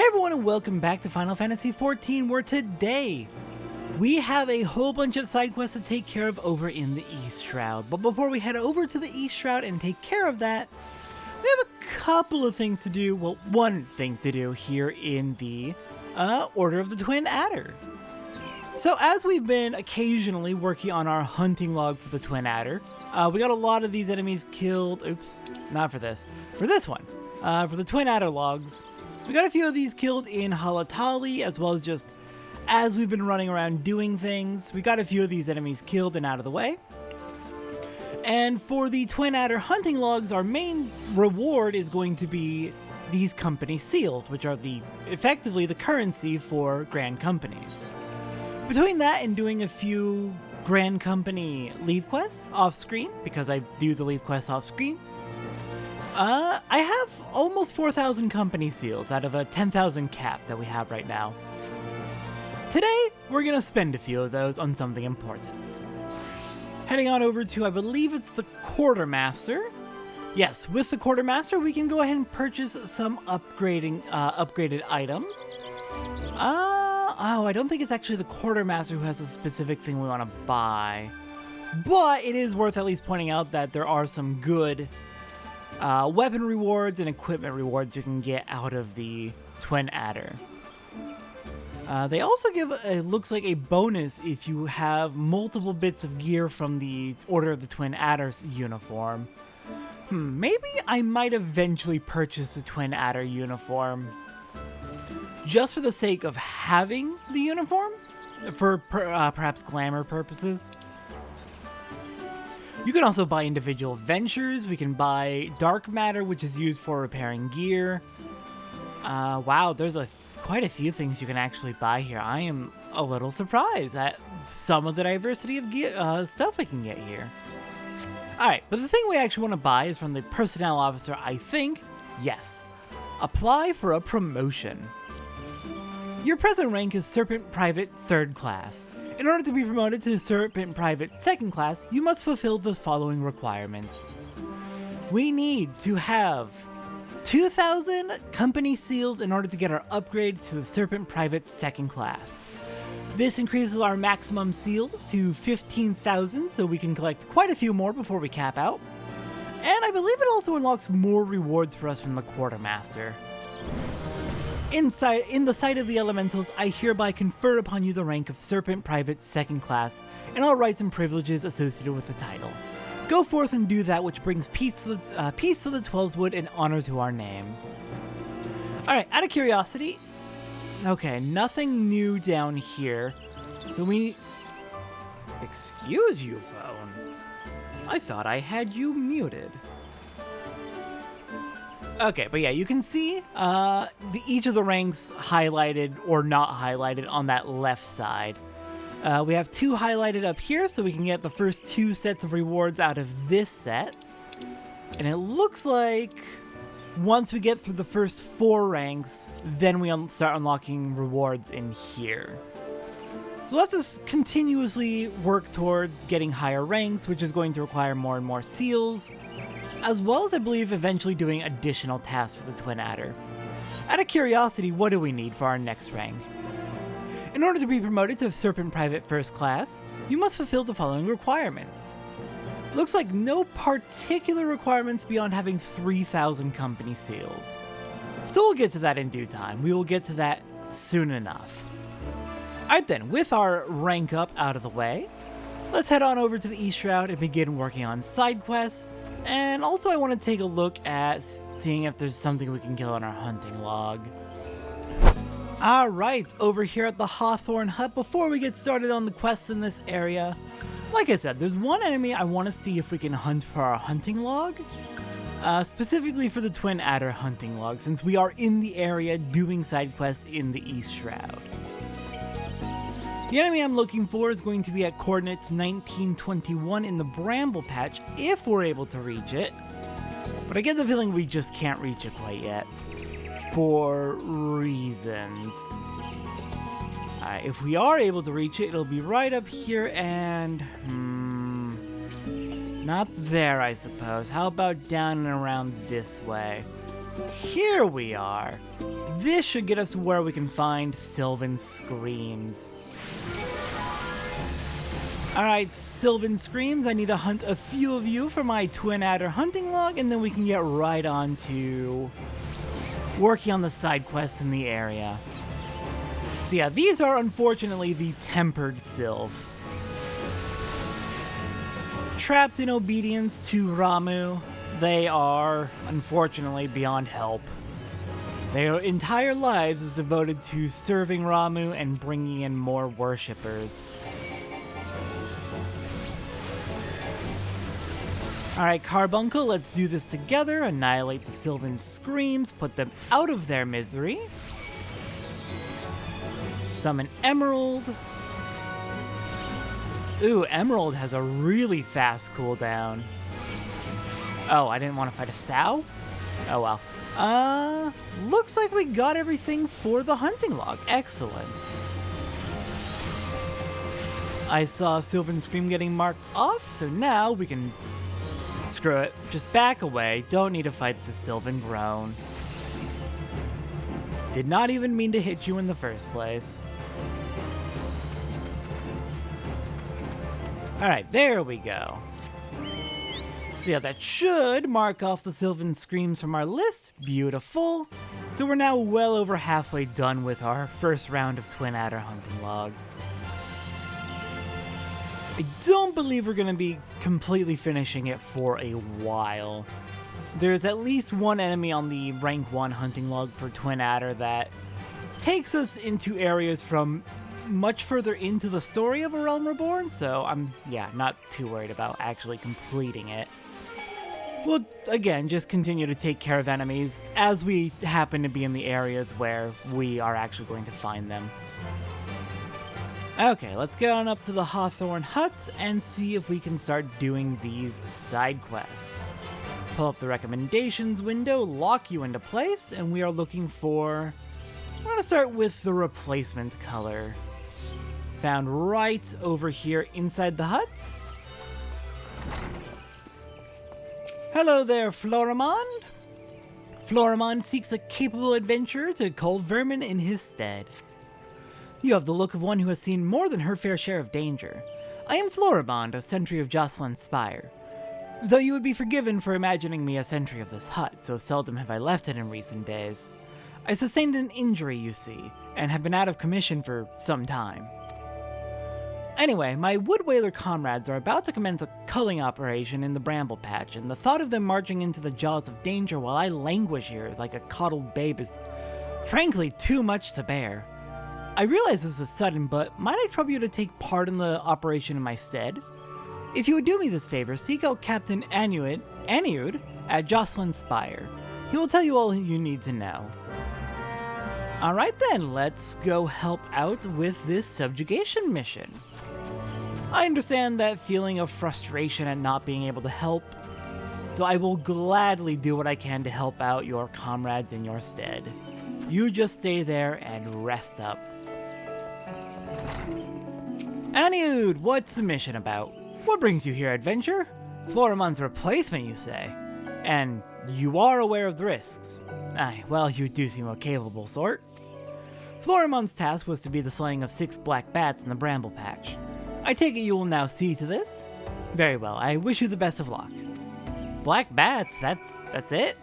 everyone and welcome back to Final Fantasy XIV, where today we have a whole bunch of side quests to take care of over in the East Shroud. But before we head over to the East Shroud and take care of that, we have a couple of things to do, well, one thing to do here in the Order of the Twin Adder. So as we've been occasionally working on our hunting log for the Twin Adder, we got a lot of these enemies killed. Oops, not for this. For this one, for the Twin Adder logs, we got a few of these killed in Halatali, as well as just as we've been running around doing things. We got a few of these enemies killed and out of the way. And for the Twin Adder hunting logs, our main reward is going to be these company seals, which are effectively the currency for Grand Companies. Between that and doing a few Grand Company leave quests off screen, because I do the leave quests off screen, I have almost 4,000 company seals out of a 10,000 cap that we have right now. Today, we're gonna spend a few of those on something important. Heading on over to, I believe it's the Quartermaster. Yes, with the Quartermaster, we can go ahead and purchase some upgraded items. Oh, I don't think it's actually the Quartermaster who has a specific thing we want to buy. But it is worth at least pointing out that there are some good weapon rewards and equipment rewards you can get out of the Twin Adder. They also give, it looks like, a bonus if you have multiple bits of gear from the Order of the Twin Adder's uniform. Maybe I might eventually purchase the Twin Adder uniform just for the sake of having the uniform, for perhaps glamour purposes. You can also buy individual ventures. We can buy dark matter, which is used for repairing gear. Wow, there's quite a few things you can actually buy here. I am a little surprised at some of the diversity of gear, stuff I can get here. Alright, but the thing we actually want to buy is from the personnel officer, I think. Yes. Apply for a promotion. Your present rank is Serpent Private 3rd Class. In order to be promoted to Serpent Private 2nd Class, you must fulfill the following requirements. We need to have 2,000 company seals in order to get our upgrade to the Serpent Private 2nd Class. This increases our maximum seals to 15,000, so we can collect quite a few more before we cap out. And I believe it also unlocks more rewards for us from the Quartermaster. In the sight of the elementals, I hereby confer upon you the rank of Serpent Private 2nd Class and all rights and privileges associated with the title. Go forth and do that which brings peace to the Twelveswood and honor to our name. Alright, out of curiosity, okay, nothing new down here, so excuse you, phone. I thought I had you muted. Okay, but yeah, you can see each of the ranks highlighted or not highlighted on that left side. We have 2 highlighted up here, so we can get the first 2 sets of rewards out of this set. And it looks like once we get through the first 4 ranks, then we start unlocking rewards in here. So let's just continuously work towards getting higher ranks, which is going to require more and more seals, as well as, I believe, eventually doing additional tasks for the Twin Adder. Out of curiosity, what do we need for our next rank? In order to be promoted to Serpent Private 1st Class, you must fulfill the following requirements. Looks like no particular requirements beyond having 3,000 company seals. So we'll get to that in due time. We will get to that soon enough. Alright then, with our rank up out of the way, let's head on over to the East Shroud and begin working on side quests. And also I want to take a look at seeing if there's something we can kill on our hunting log. Alright, over here at the Hawthorne Hut, before we get started on the quests in this area, like I said, there's one enemy I want to see if we can hunt for our hunting log. Specifically for the Twin Adder hunting log, since we are in the area doing side quests in the East Shroud. The enemy I'm looking for is going to be at coordinates 1921 in the Bramble Patch, if we're able to reach it. But I get the feeling we just can't reach it quite yet. For reasons. Alright, if we are able to reach it, it'll be right up here and... not there, I suppose. How about down and around this way? Here we are. This should get us where we can find Sylvan Screams. Alright, Sylvan Screams, I need to hunt a few of you for my Twin Adder hunting log, and then we can get right on to working on the side quests in the area. So yeah, these are unfortunately the tempered sylphs. Trapped in obedience to Ramu, they are unfortunately beyond help. Their entire lives is devoted to serving Ramu and bringing in more worshippers. Alright, Carbuncle, let's do this together. Annihilate the Sylvan Screams, put them out of their misery. Summon Emerald. Ooh, Emerald has a really fast cooldown. Oh, I didn't want to fight a sow? Oh well. Looks like we got everything for the hunting log. Excellent. I saw Sylvan Scream getting marked off, so now we can... Screw it. Just back away. Don't need to fight the Sylvan Groan. Did not even mean to hit you in the first place. Alright, there we go. So yeah, that should mark off the Sylvan Screams from our list. Beautiful. So we're now well over halfway done with our first round of Twin Adder hunting log. I don't believe we're going to be completely finishing it for a while. There's at least one enemy on the rank 1 hunting log for Twin Adder that takes us into areas from much further into the story of A Realm Reborn, so I'm, not too worried about actually completing it. We'll, again, just continue to take care of enemies as we happen to be in the areas where we are actually going to find them. Okay, let's get on up to the Hawthorne Hut and see if we can start doing these side quests. Pull up the recommendations window, lock you into place, and we are looking for... I'm going to start with the replacement color. Found right over here inside the hut. Hello there, Florimond. Florimond seeks a capable adventurer to cull vermin in his stead. You have the look of one who has seen more than her fair share of danger. I am Florimond, a sentry of Jocelyn's Spire. Though you would be forgiven for imagining me a sentry of this hut, so seldom have I left it in recent days. I sustained an injury, you see, and have been out of commission for some time. Anyway, my wood whaler comrades are about to commence a culling operation in the bramble patch, and the thought of them marching into the jaws of danger while I languish here like a coddled babe is, frankly, too much to bear. I realize this is sudden, but might I trouble you to take part in the operation in my stead? If you would do me this favor, seek out Captain Aniud at Jocelyn's Spire. He will tell you all you need to know. Alright then, let's go help out with this subjugation mission. I understand that feeling of frustration at not being able to help, so I will gladly do what I can to help out your comrades in your stead. You just stay there and rest up. Aniud, what's the mission about? What brings you here, adventure? Florimond's replacement, you say? And you are aware of the risks. Aye, well, you do seem a capable sort. Florimond's task was to be the slaying of 6 black bats in the bramble patch. I take it you will now see to this? Very well, I wish you the best of luck. Black bats, that's it?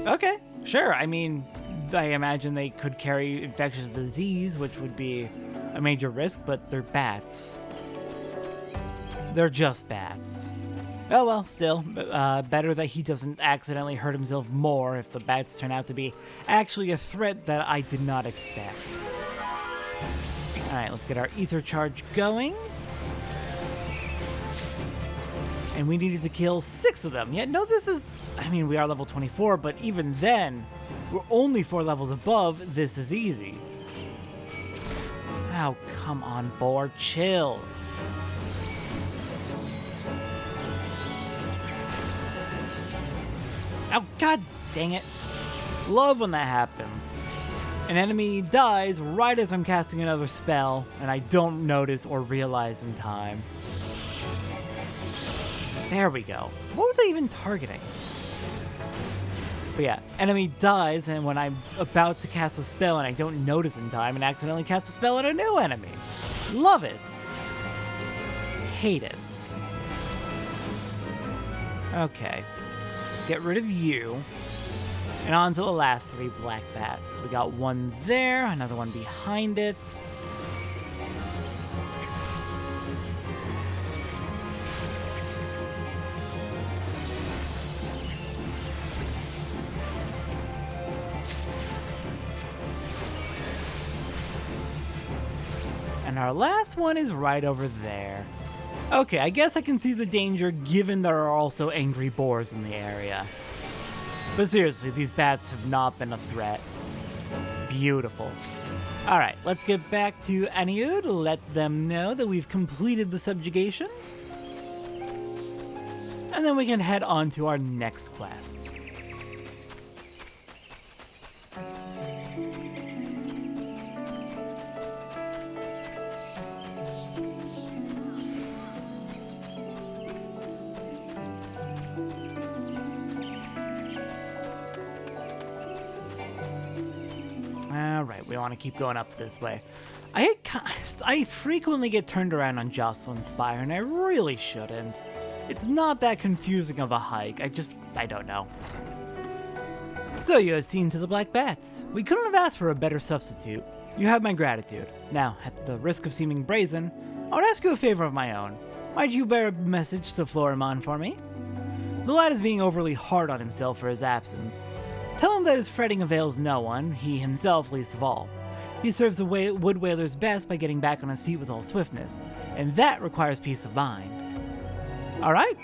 Okay, sure, I mean, I imagine they could carry infectious disease, which would be a major risk, but they're bats. They're just bats. Oh well, still, better that he doesn't accidentally hurt himself more if the bats turn out to be actually a threat that I did not expect. Alright, let's get our ether charge going. And we needed to kill 6 of them. Yet, no, this is... I mean, we are level 24, but even then, we're only 4 levels above. This is easy. Oh, come on, board. Chill. Oh, god dang it. Love when that happens. An enemy dies right as I'm casting another spell, and I don't notice or realize in time. There we go. What was I even targeting? But yeah, enemy dies, and when I'm about to cast a spell and I don't notice in time and accidentally cast a spell on a new enemy. Love it. Hate it. Okay, let's get rid of you. And on to the last 3 black bats. We got one there, another one behind it. And our last one is right over there. Okay, I guess I can see the danger given there are also angry boars in the area. But seriously, these bats have not been a threat. Beautiful. Alright, let's get back to Aniud, let them know that we've completed the subjugation. And then we can head on to our next quest. Alright, we want to keep going up this way. I frequently get turned around on Jocelyn Spire, and I really shouldn't. It's not that confusing of a hike, I don't know. So you have seen to the black bats. We couldn't have asked for a better substitute. You have my gratitude. Now, at the risk of seeming brazen, I would ask you a favor of my own. Might you bear a message to Florimon for me? The lad is being overly hard on himself for his absence. Tell him that his fretting avails no one, he himself least of all. He serves the wood whalers best by getting back on his feet with all swiftness, and that requires peace of mind. Alright,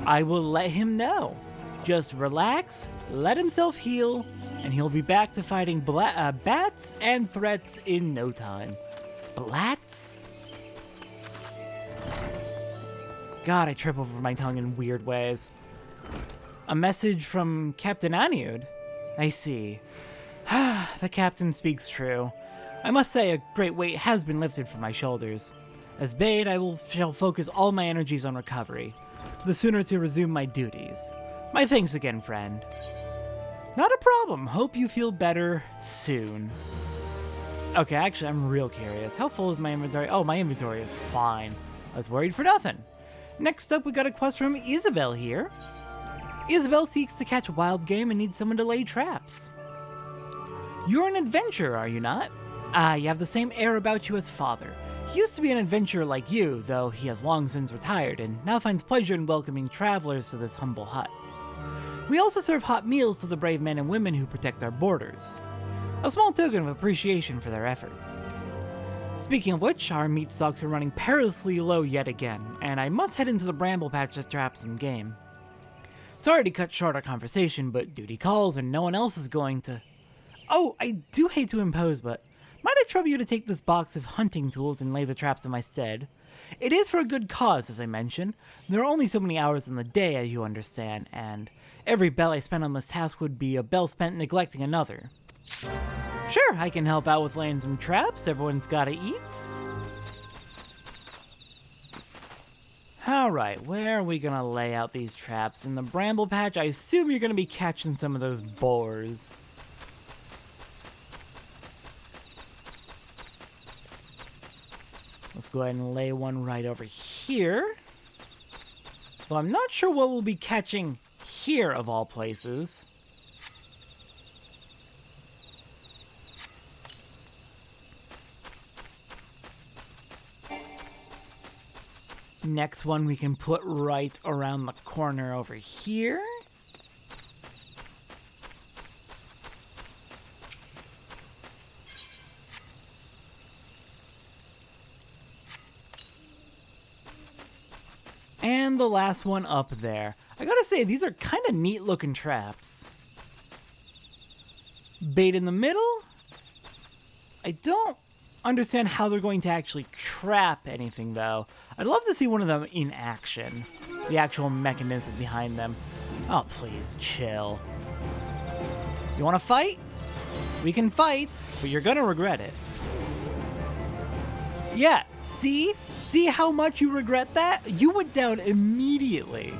I will let him know. Just relax, let himself heal, and he'll be back to fighting bats and threats in no time. Blats? God, I trip over my tongue in weird ways. A message from Captain Aniud? I see. The captain speaks true. I must say a great weight has been lifted from my shoulders. As bade, shall focus all my energies on recovery, the sooner to resume my duties. My thanks again, friend. Not a problem. Hope you feel better soon. Okay, actually, I'm real curious. How full is my inventory? Oh, my inventory is fine. I was worried for nothing. Next up, we got a quest from Isabelle here. Isabelle seeks to catch wild game and needs someone to lay traps. You're an adventurer, are you not? Ah, you have the same air about you as father. He used to be an adventurer like you, though he has long since retired and now finds pleasure in welcoming travelers to this humble hut. We also serve hot meals to the brave men and women who protect our borders. A small token of appreciation for their efforts. Speaking of which, our meat stocks are running perilously low yet again, and I must head into the bramble patch to trap some game. Sorry to cut short our conversation, but duty calls and no one else is going to... Oh, I do hate to impose, but might I trouble you to take this box of hunting tools and lay the traps in my stead? It is for a good cause, as I mentioned. There are only so many hours in the day, as you understand, and every bell I spent on this task would be a bell spent neglecting another. Sure, I can help out with laying some traps. Everyone's gotta eat. Alright, where are we gonna lay out these traps? In the bramble patch? I assume you're gonna be catching some of those boars. Let's go ahead and lay one right over here. Though I'm not sure what we'll be catching here, of all places. Next one we can put right around the corner over here. And the last one up there. I gotta say, these are kind of neat looking traps. Bait in the middle? I don't understand how they're going to actually trap anything, though. I'd love to see one of them in action. The actual mechanism behind them. Oh, please, chill. You want to fight? We can fight, but you're gonna regret it. Yeah, see? See how much you regret that? You went down immediately.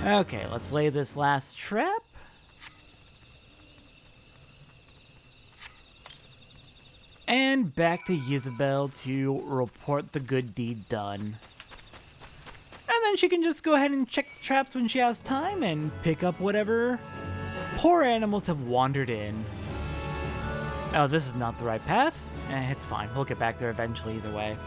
Okay, let's lay this last trap. And back to Isabel to report the good deed done. And then she can just go ahead and check the traps when she has time and pick up whatever poor animals have wandered in. Oh, this is not the right path? It's fine. We'll get back there eventually either way.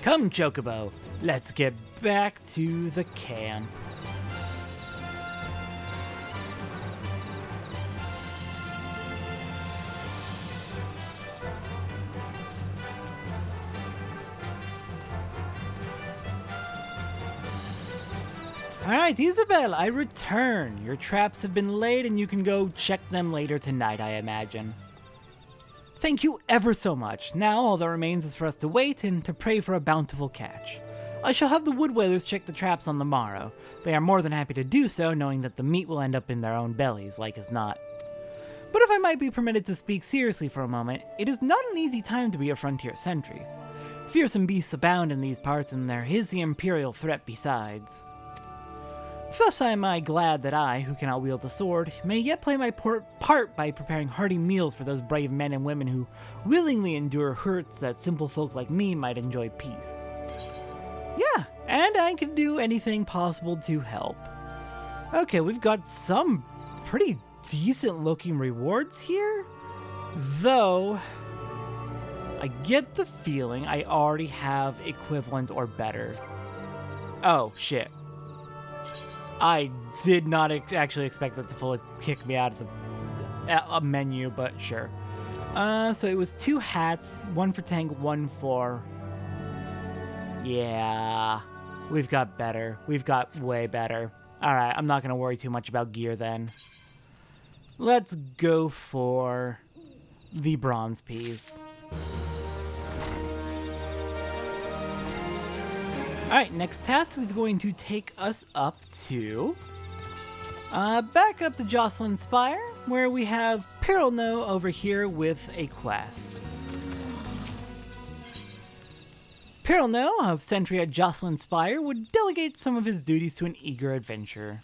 Come, Chocobo. Let's get back to the can. Alright, Isabel, I return. Your traps have been laid and you can go check them later tonight, I imagine. Thank you ever so much. Now all that remains is for us to wait and to pray for a bountiful catch. I shall have the Woodwellers check the traps on the morrow. They are more than happy to do so, knowing that the meat will end up in their own bellies, like as not. But if I might be permitted to speak seriously for a moment, it is not an easy time to be a frontier sentry. Fearsome beasts abound in these parts, and there is the Imperial threat besides. Thus am I glad that I, who cannot wield a sword, may yet play my part by preparing hearty meals for those brave men and women who willingly endure hurts that simple folk like me might enjoy peace. Yeah, and I can do anything possible to help. Okay, we've got some pretty decent looking rewards here, though I get the feeling I already have equivalent or better. Oh, shit. I did not actually expect that to fully kick me out of the menu, but sure. So it was 2 hats, 1 for tank, 1 for... Yeah, we've got better. We've got way better. Alright, I'm not going to worry too much about gear then. Let's go for the bronze piece. Alright, next task is going to take us up to... back up to Jocelyn Spire, where we have Pirelno over here with a quest. Pirelno, of sentry at Jocelyn Spire, would delegate some of his duties to an eager adventurer.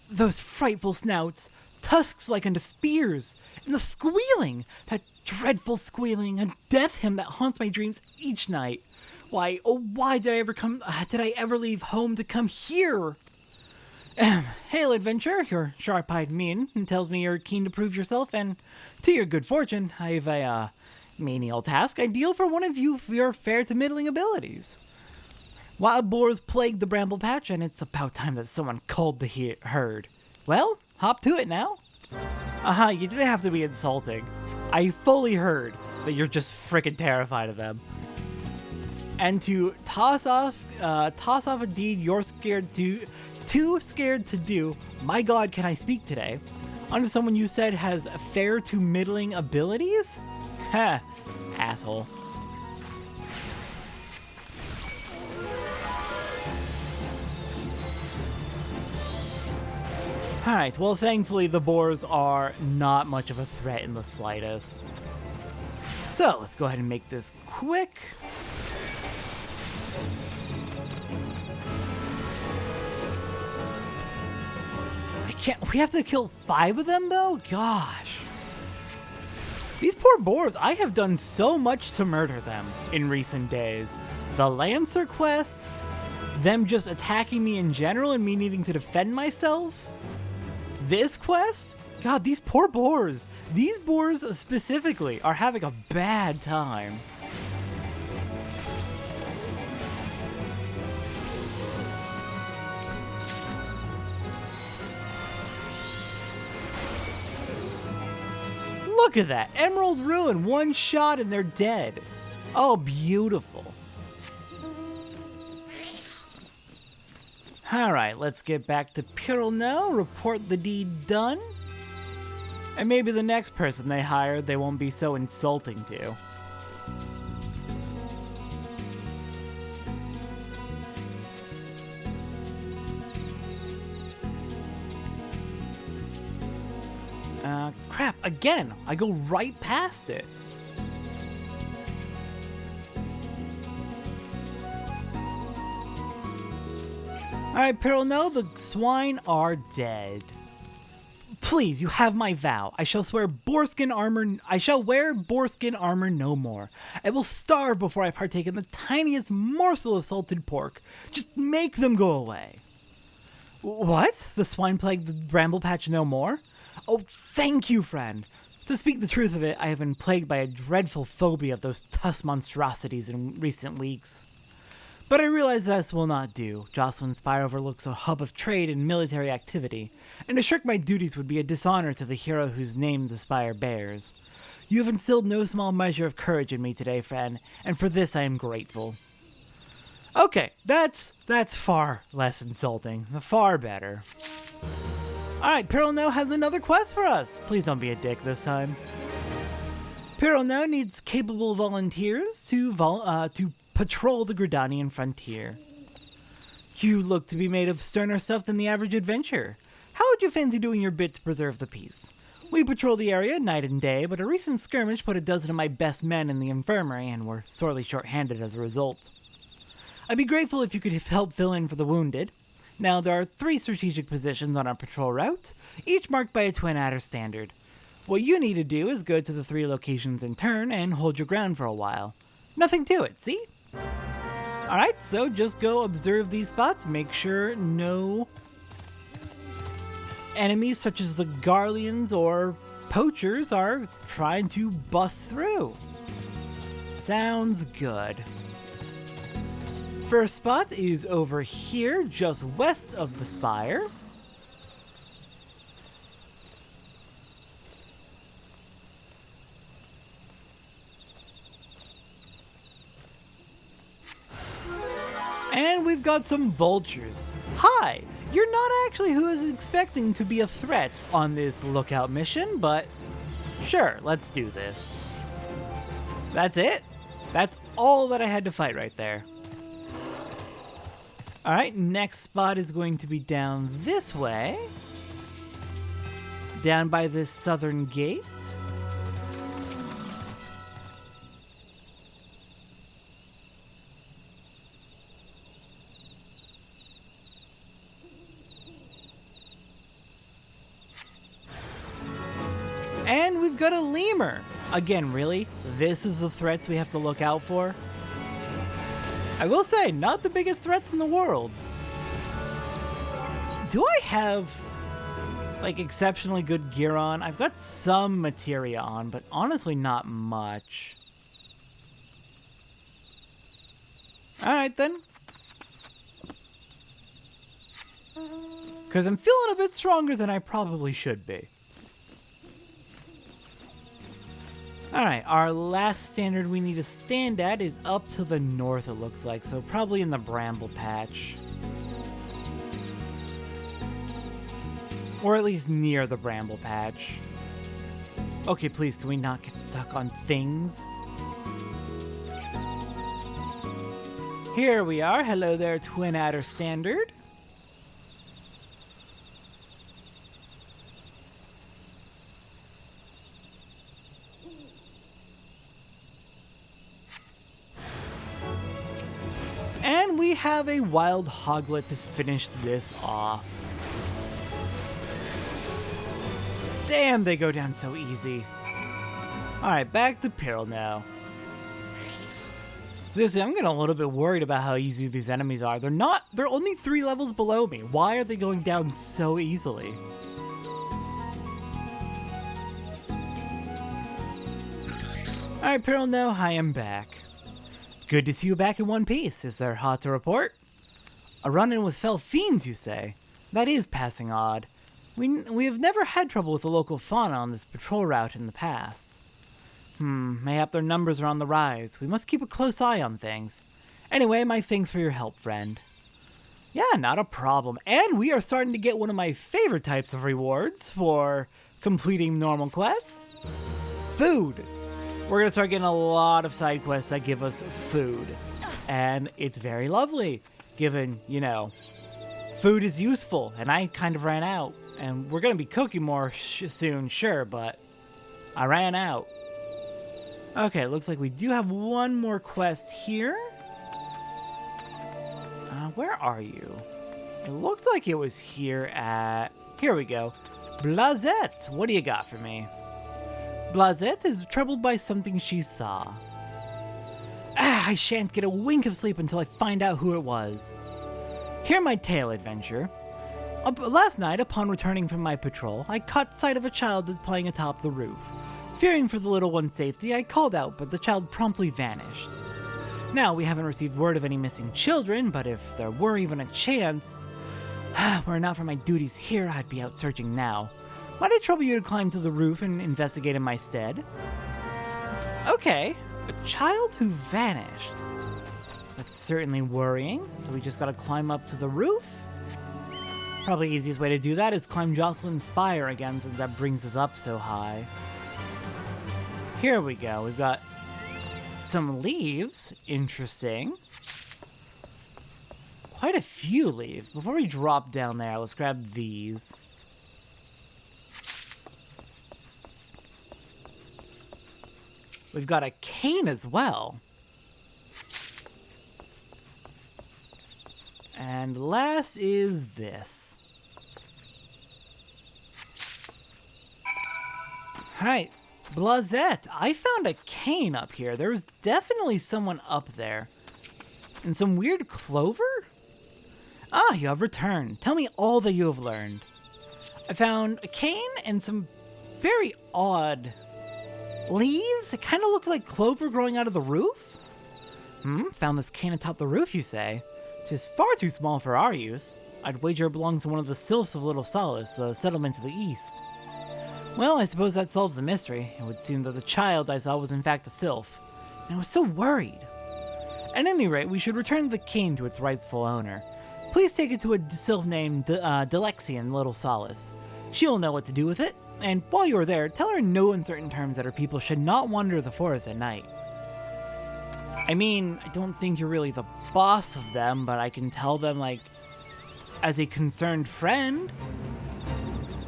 Those frightful snouts, tusks like unto spears, and the squealing, that dreadful squealing, a death hymn that haunts my dreams each night. Why, oh why did I ever leave home to come here? Hail, adventurer, your sharp-eyed mien tells me you're keen to prove yourself, and to your good fortune, I've a menial task ideal for one of your fair to middling abilities. Wild boars plague the bramble patch, and it's about time that someone culled the herd. Well, hop to it now. You didn't have to be insulting. I fully heard that you're just frickin' terrified of them. And to toss off a deed you're too scared to do, my god, can I speak today? Onto someone you said has fair to middling abilities? Ha, asshole. Alright, well thankfully the boars are not much of a threat in the slightest. So, let's go ahead and make this quick. We have to kill 5 of them though? Gosh. These poor boars, I have done so much to murder them in recent days. The Lancer quest, them just attacking me in general and me needing to defend myself. This quest? God, these poor boars. These boars specifically are having a bad time. Look at that! Emerald Ruin, 1 shot and they're dead. Oh, beautiful. Alright, let's get back to Pirelno, report the deed done. And maybe the next person they hire, they won't be so insulting to. Crap, again, I go right past it. Alright, Peril, no, the swine are dead. Please, you have my vow. I shall wear boarskin armor no more. I will starve before I partake in the tiniest morsel of salted pork. Just make them go away. What? The swine plague the bramble patch no more? Oh, thank you, friend. To speak the truth of it, I have been plagued by a dreadful phobia of those tusk monstrosities in recent weeks. But I realize this will not do. Jocelyn Spire overlooks a hub of trade and military activity, and to shirk my duties would be a dishonor to the hero whose name the spire bears. You have instilled no small measure of courage in me today, friend, and for this I am grateful. Okay, that's far less insulting. Far better. Alright, Peril now has another quest for us. Please don't be a dick this time. Peril now needs capable volunteers to patrol the Gridanian frontier. You look to be made of sterner stuff than the average adventurer. How would you fancy doing your bit to preserve the peace? We patrol the area night and day, but a recent skirmish put a dozen of my best men in the infirmary and were sorely short-handed as a result. I'd be grateful if you could help fill in for the wounded. Now, there are 3 strategic positions on our patrol route, each marked by a twin adder standard. What you need to do is go to the 3 locations in turn and hold your ground for a while. Nothing to it, see? Alright, so just go observe these spots, make sure no enemies such as the Garleans or poachers are trying to bust through. Sounds good. First spot is over here, just west of the spire. And we've got some vultures. Hi! You're not actually who I was expecting to be a threat on this lookout mission, but sure, let's do this. That's it? That's all that I had to fight right there. Alright, next spot is going to be down this way. Down by this southern gate. And we've got a lemur. Again, really? This is the threats we have to look out for? I will say, not the biggest threats in the world. Do I have, like, exceptionally good gear on? I've got some materia on, but honestly not much. Alright then. Because I'm feeling a bit stronger than I probably should be. Alright, our last standard we need to stand at is up to the north, it looks like, so probably in the bramble patch. Or at least near the bramble patch. Okay, please, can we not get stuck on things? Here we are. Hello there, Twin Adder Standard. And we have a wild hoglet to finish this off. Damn, they go down so easy. Alright, back to Peril now. Seriously, I'm getting a little bit worried about how easy these enemies are. They're only 3 levels below me. Why are they going down so easily? Alright, Peril, now I am back. Good to see you back in one piece. Is there hot to report? A run-in with fell fiends, you say? That is passing odd. We have never had trouble with the local fauna on this patrol route in the past. Mayhap their numbers are on the rise. We must keep a close eye on things. Anyway, my thanks for your help, friend. Yeah, not a problem. And we are starting to get one of my favorite types of rewards for completing normal quests. Food. We're going to start getting a lot of side quests that give us food. And it's very lovely, given, you know, food is useful, and I kind of ran out. And we're going to be cooking more soon, sure, but I ran out. Okay, looks like we do have one more quest here. Where are you? It looked like it was here at... Here we go. Blasette, what do you got for me? Blasette is troubled by something she saw. I shan't get a wink of sleep until I find out who it was. Hear my tale, adventure. Last night, upon returning from my patrol, I caught sight of a child playing atop the roof. Fearing for the little one's safety, I called out, but the child promptly vanished. Now, we haven't received word of any missing children, but if there were even a chance... were it not for my duties here, I'd be out searching now. Might I trouble you to climb to the roof and investigate in my stead? Okay, a child who vanished. That's certainly worrying, so we just gotta climb up to the roof? Probably the easiest way to do that is climb Jocelyn's Spire again, since that brings us up so high. Here we go, we've got some leaves. Interesting. Quite a few leaves. Before we drop down there, let's grab these. We've got a cane as well. And last is this. Alright, Blasette, I found a cane up here. There was definitely someone up there. And some weird clover? Ah, you have returned. Tell me all that you have learned. I found a cane and some very odd leaves. It kind of look like clover growing out of the roof. Found this cane atop the roof, you say? It is far too small for our use. I'd wager it belongs to one of the sylphs of Little Solace, the settlement to the east. Well, I suppose that solves the mystery. It would seem that the child I saw was in fact a sylph, and I was so worried. At any rate, we should return the cane to its rightful owner. Please take it to a sylph named Delexia in Little Solace. She'll know what to do with it, and while you are there, tell her in no uncertain terms that her people should not wander the forest at night. I mean, I don't think you're really the boss of them, but I can tell them, like, as a concerned friend,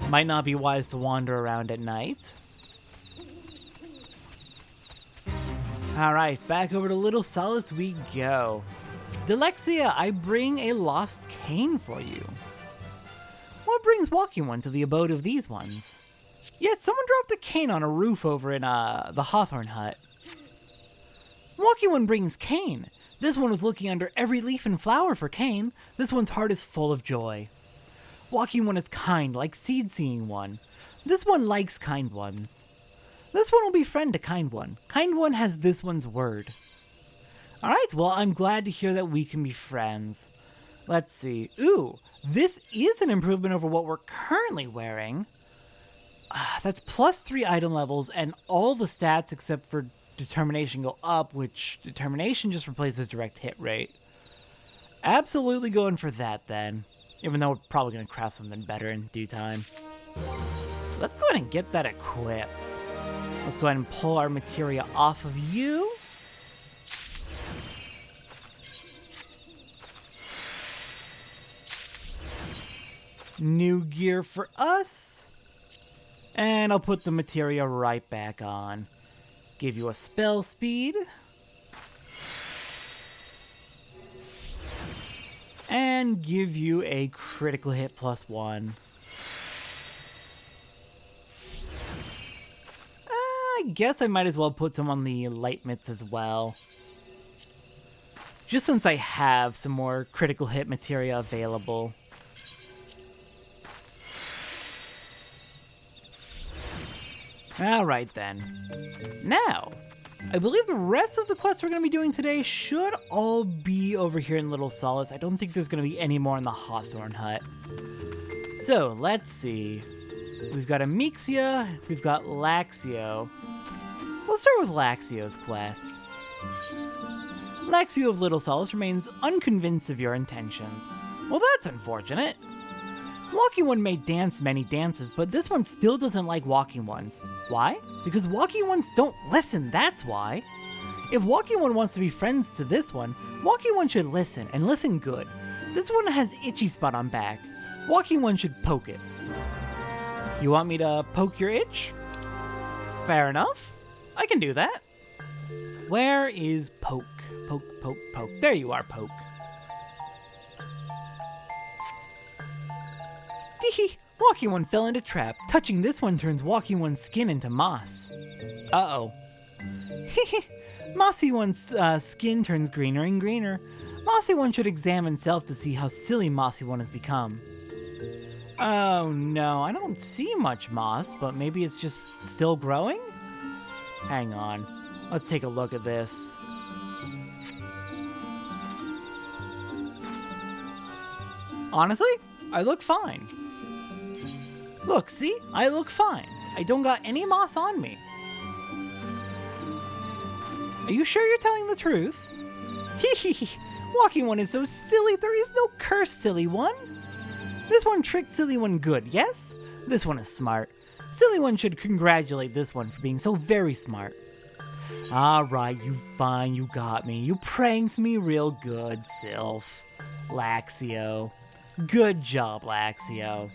might not be wise to wander around at night. Alright, back over to Little Solace we go. Delexia, I bring a lost cane for you. What brings Walking One to the abode of these ones? Yet someone dropped a cane on a roof over in the Hawthorn hut. Walking One brings cane. This one was looking under every leaf and flower for cane. This one's heart is full of joy. Walking One is kind, like Seed Seeing One. This one likes kind ones. This one will be friend to Kind One. Kind One has this one's word. Alright, well, I'm glad to hear that we can be friends. Let's see. Ooh, this is an improvement over what we're currently wearing. That's +3 item levels, and all the stats except for Determination go up, which Determination just replaces direct hit rate. Absolutely going for that then, even though we're probably going to craft something better in due time. Let's go ahead and get that equipped. Let's go ahead and pull our materia off of you. New gear for us. And I'll put the materia right back on. Give you a spell speed. And give you a critical hit +1. I guess I might as well put some on the light mitts as well. Just since I have some more critical hit materia available. Alright then. Now, I believe the rest of the quests we're going to be doing today should all be over here in Little Solace. I don't think there's going to be any more in the Hawthorn hut. So, let's see. We've got Amixia, we've got Laxio. Let's start with Laxio's quests. Laxio of Little Solace remains unconvinced of your intentions. Well, that's unfortunate. Walking One may dance many dances, but this one still doesn't like Walking Ones. Why? Because Walking Ones don't listen, that's why. If Walking One wants to be friends to this one, Walking One should listen, and listen good. This one has itchy spot on back. Walking One should poke it. You want me to poke your itch? Fair enough. I can do that. Where is poke? Poke, poke, poke. There you are, poke. Teehee! Walking One fell into trap. Touching this one turns Walking One's skin into moss. Uh-oh. Hehe! Mossy One's skin turns greener and greener. Mossy One should examine self to see how silly Mossy One has become. Oh no, I don't see much moss, but maybe it's just still growing? Hang on. Let's take a look at this. Honestly, I look fine. Look, see? I look fine. I don't got any moss on me. Are you sure you're telling the truth? Hee hee hee. Walking One is so silly, there is no curse, Silly One. This one tricked Silly One good, yes? This one is smart. Silly One should congratulate this one for being so very smart. Alright, you fine, you got me. You pranked me real good, Sylph. Laxio. Good job, Laxio.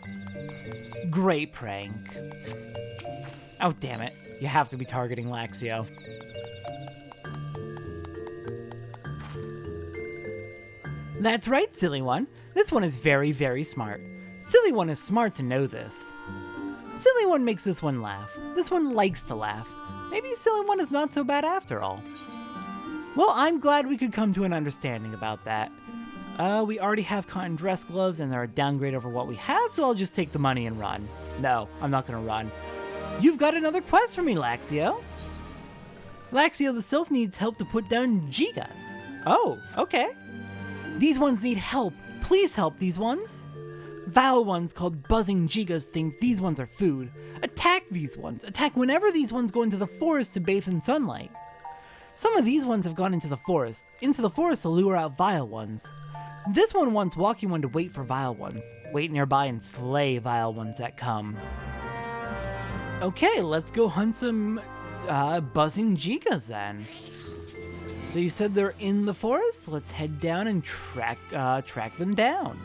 Great prank. Oh, damn it. You have to be targeting Laxio. That's right, Silly One. This one is very, very smart. Silly One is smart to know this. Silly One makes this one laugh. This one likes to laugh. Maybe Silly One is not so bad after all. Well, I'm glad we could come to an understanding about that. We already have cotton dress gloves and they're a downgrade over what we have, so I'll just take the money and run. No, I'm not gonna run. You've got another quest for me, Laxio. Laxio the Sylph needs help to put down Gigas. Oh, okay. These ones need help. Please help these ones. Vile ones called buzzing Gigas think these ones are food. Attack these ones. Attack whenever these ones go into the forest to bathe in sunlight. Some of these ones have gone into the forest to lure out vile ones. This one wants Walking One to wait for vile ones. Wait nearby and slay vile ones that come. Okay, let's go hunt some buzzing Gigas then. So you said they're in the forest? Let's head down and track them down.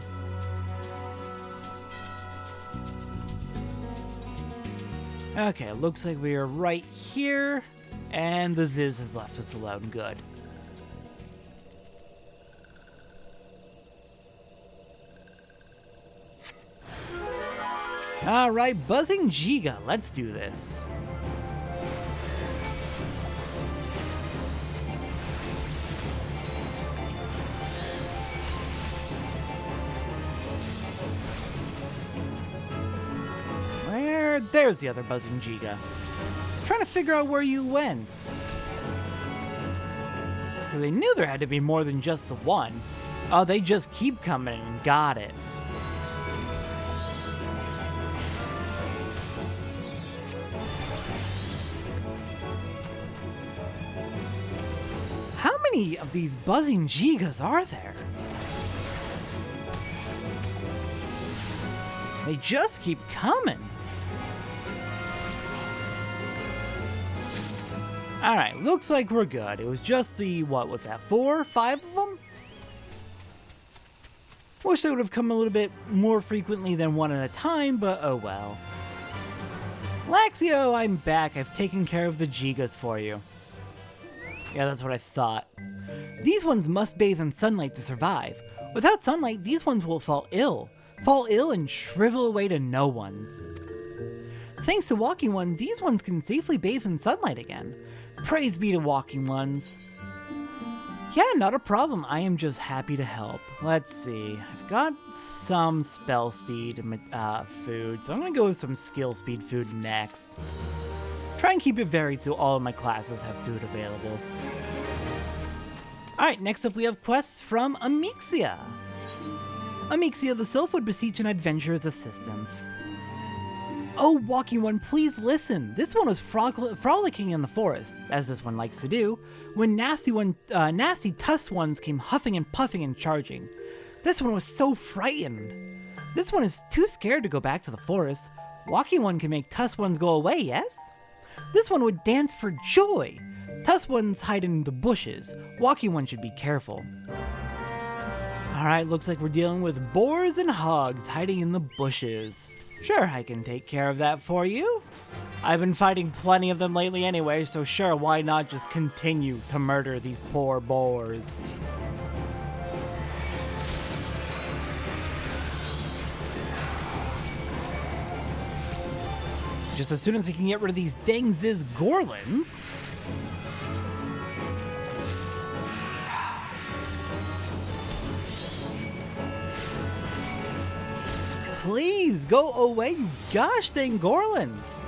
Okay, it looks like we are right here, and the Ziz has left us alone. Good. Alright, buzzing Giga, let's do this. There's the other buzzing Giga. I was trying to figure out where you went. Because I knew there had to be more than just the one. Oh, they just keep coming and got it. How many of these buzzing Gigas are there? They just keep coming. Alright, looks like we're good. It was just the, what was that, 4 or 5 of them? Wish they would have come a little bit more frequently than one at a time, but oh well. Laxio, I'm back. I've taken care of the Gigas for you. Yeah, that's what I thought. These ones must bathe in sunlight to survive. Without sunlight, these ones will fall ill. Fall ill and shrivel away to no ones. Thanks to Walking One, these ones can safely bathe in sunlight again. Praise be to Walking Ones. Yeah, not a problem. I am just happy to help. Let's see. I've got some spell speed food, so I'm going to go with some skill speed food next. Try and keep it varied so all of my classes have food available. Alright, next up we have quests from Amixia. Amixia the Sylph would beseech an adventurer's assistance. Oh, Walking One, please listen. This one was frolicking in the forest, as this one likes to do, when nasty tusk ones came huffing and puffing and charging. This one was so frightened. This one is too scared to go back to the forest. Walking One can make tusk ones go away, yes? This one would dance for joy. Tusk ones hide in the bushes. Walking One should be careful. Alright, looks like we're dealing with boars and hogs hiding in the bushes. Sure, I can take care of that for you. I've been fighting plenty of them lately anyway, so sure, why not just continue to murder these poor boars? Just as soon as I can get rid of these dang Ziz Gorlins. Please go away, you gosh dang Gorlins.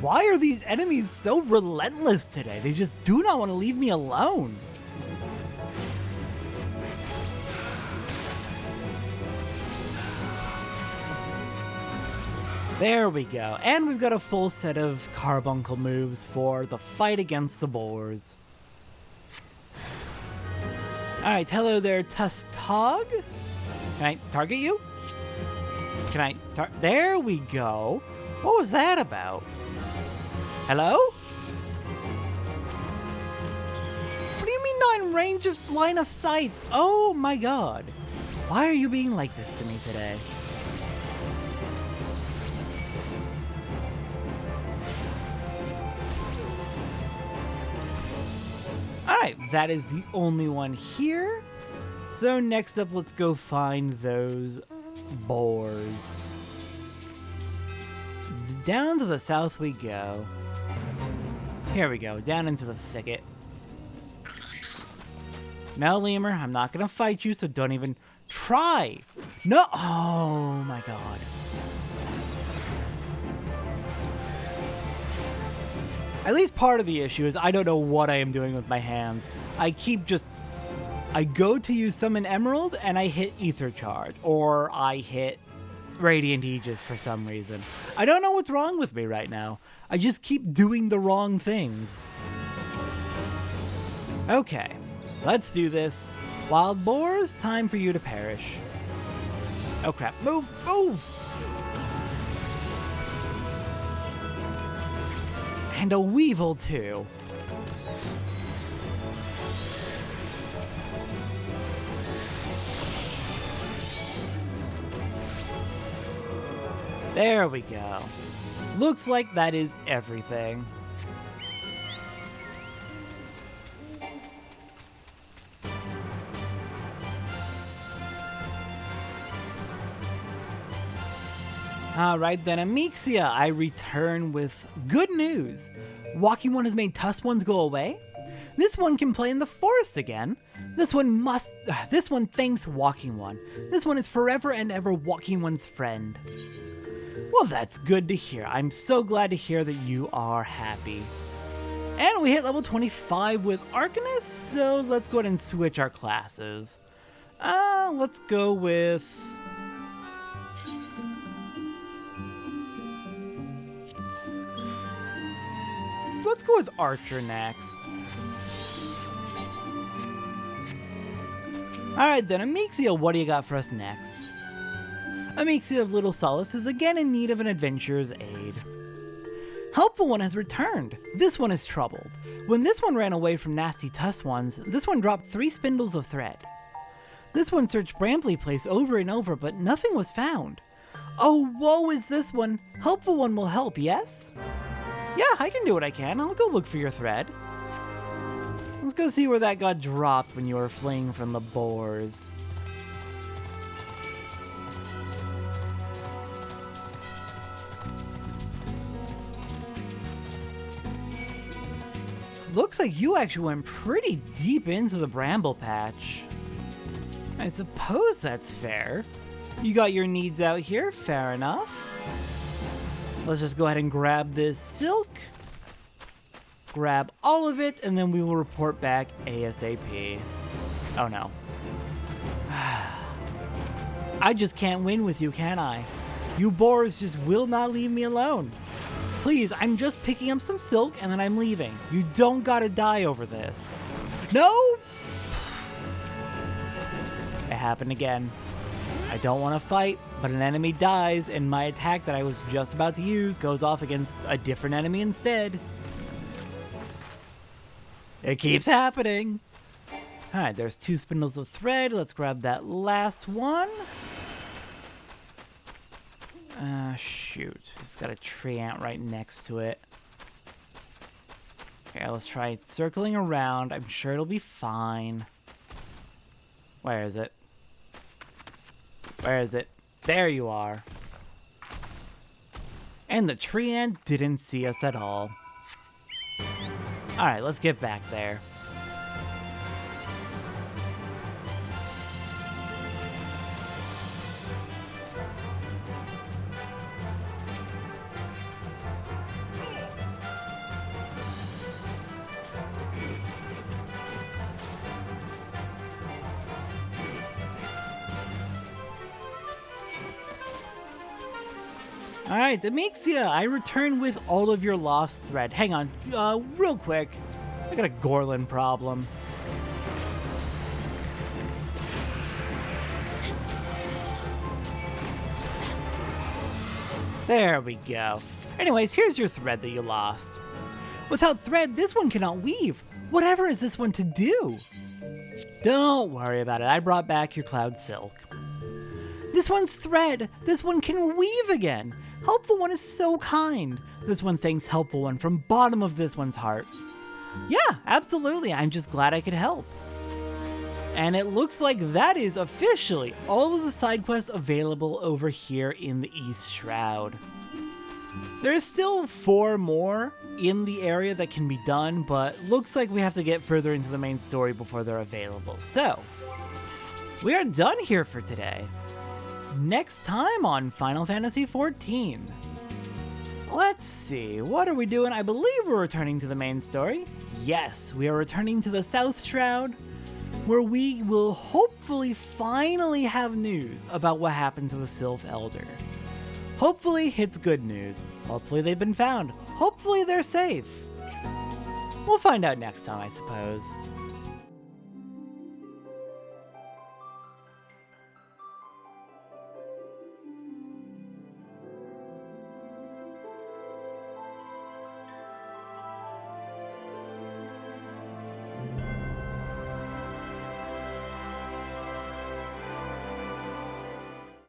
Why are these enemies so relentless today? They just do not want to leave me alone. There we go. And we've got a full set of carbuncle moves for the fight against the boars. Alright, hello there, Tusked Hog. Can I target you? Can I there we go. What was that about? Hello? What do you mean not in range of line of sight? Oh my god. Why are you being like this to me today? Alright, that is the only one here. So next up, let's go find those boars. Down to the south we go. Here we go, down into the thicket. No, Lemur, I'm not gonna fight you, so don't even try. No, oh my god. At least part of the issue is I don't know what I am doing with my hands. I go to use Summon Emerald and I hit Ether Charge, or I hit Radiant Aegis for some reason. I don't know what's wrong with me right now. I just keep doing the wrong things. Okay, let's do this. Wild boars, time for you to perish. Oh crap, move, move! And a Weevil too. There we go. Looks like that is everything. Alright then, Amixia, I return with good news. Walking One has made Tusk Ones go away. This one can play in the forest again. This one thanks Walking One. This one is forever and ever Walking One's friend. Well, that's good to hear. I'm so glad to hear that you are happy. And we hit level 25 with Arcanist, so let's go ahead and switch our classes. Let's go with... Let's go with Archer next. Alright then, Amixia, what do you got for us next? Amixia of Little Solace is again in need of an adventurer's aid. Helpful One has returned. This one is troubled. When this one ran away from nasty Tusk Ones, this one dropped 3 spindles of thread. This one searched Brambley Place over and over, but nothing was found. Oh, woe is this one. Helpful One will help, yes? Yeah, I can do what I can. I'll go look for your thread. Let's go see where that got dropped when you were fleeing from the boars. Looks like you actually went pretty deep into the bramble patch. I suppose that's fair. You got your needs out here, fair enough. Let's just go ahead and grab this silk. Grab all of it, and then we will report back ASAP. Oh no. I just can't win with you, can I? You boars just will not leave me alone. Please, I'm just picking up some silk and then I'm leaving. You don't gotta die over this. No! It happened again. I don't want to fight, but an enemy dies and my attack that I was just about to use goes off against a different enemy instead. It keeps happening. Alright, there's 2 spindles of thread. Let's grab that last one. Shoot. It's got a tree ant right next to it. Okay, let's try circling around. I'm sure it'll be fine. Where is it? Where is it? There you are. And the tree ant didn't see us at all. Alright, let's get back there. Alright, Demixia, I returned with all of your lost thread. Hang on, real quick. I got a Gorlin problem. There we go. Anyways, here's your thread that you lost. Without thread, this one cannot weave. Whatever is this one to do? Don't worry about it, I brought back your cloud silk. This one's thread. This one can weave again. Helpful One is so kind. This one thanks Helpful One from bottom of this one's heart. Yeah, absolutely. I'm just glad I could help. And it looks like that is officially all of the side quests available over here in the East Shroud. There's still 4 more in the area that can be done, but looks like we have to get further into the main story before they're available. So, we are done here for today. Next time on Final Fantasy XIV. Let's see, what are we doing? I believe we're returning to the main story. Yes, we are returning to the South Shroud, where we will hopefully finally have news about what happened to the Sylph Elder. Hopefully it's good news. Hopefully they've been found. Hopefully they're safe. We'll find out next time, I suppose.